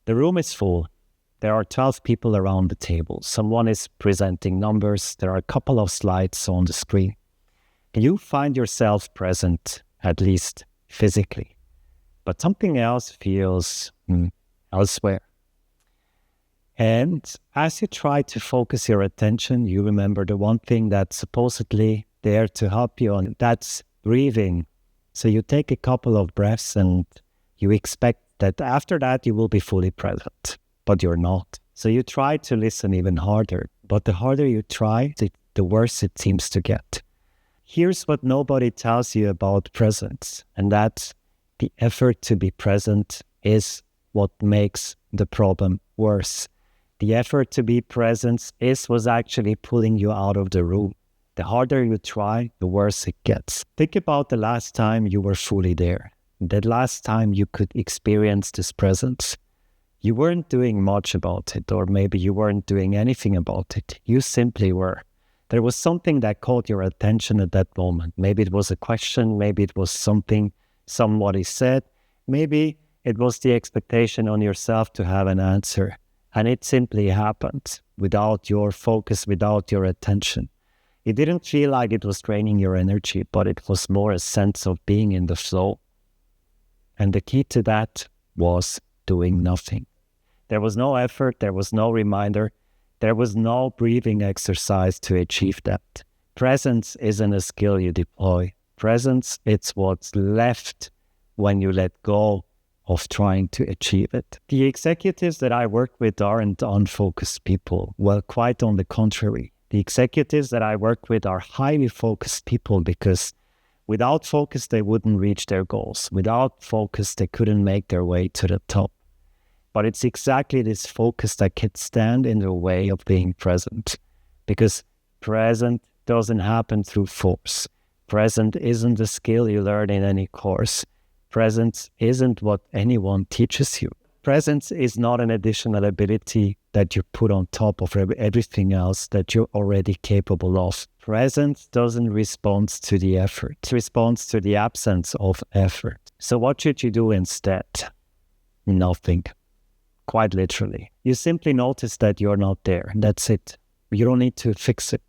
The room is full. There are 12 people around the table. Someone is presenting numbers. There are a couple of slides on the screen. You find yourself present, at least physically, but something else feels elsewhere. And as you try to focus your attention, you remember the one thing that's supposedly there to help you, and that's breathing. So you take a couple of breaths and you expect that after that you will be fully present, but you're not. So you try to listen even harder, but the harder you try, the worse it seems to get. Here's what nobody tells you about presence, and that's the effort to be present is what makes the problem worse. The effort to be present was actually pulling you out of the room. The harder you try, the worse it gets. Think about the last time you were fully there. The last time you could experience this presence. You weren't doing much about it, or maybe you weren't doing anything about it. You simply were. There was something that caught your attention at that moment. Maybe it was a question, maybe it was something somebody said, maybe it was the expectation on yourself to have an answer. And it simply happened without your focus, without your attention. It didn't feel like it was draining your energy, but it was more a sense of being in the flow. And the key to that was doing nothing. There was no effort, there was no reminder, there was no breathing exercise to achieve that. Presence isn't a skill you deploy. Presence, it's what's left when you let go of trying to achieve it. The executives that I work with aren't unfocused people. Well, quite on the contrary. The executives that I work with are highly focused people because without focus, they wouldn't reach their goals. Without focus, they couldn't make their way to the top. But it's exactly this focus that can stand in the way of being present, because present doesn't happen through force. Present isn't a skill you learn in any course. Presence isn't what anyone teaches you. Presence is not an additional ability that you put on top of everything else that you're already capable of. Presence doesn't respond to the effort. It responds to the absence of effort. So what should you do instead? Nothing. Quite literally. You simply notice that you're not there. That's it. You don't need to fix it.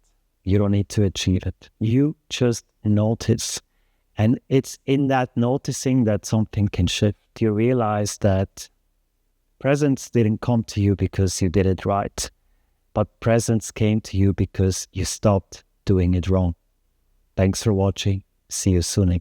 You don't need to achieve it. You just notice. And it's in that noticing that something can shift. You realize that presence didn't come to you because you did it right, but presence came to you because you stopped doing it wrong. Thanks for watching. See you soon again.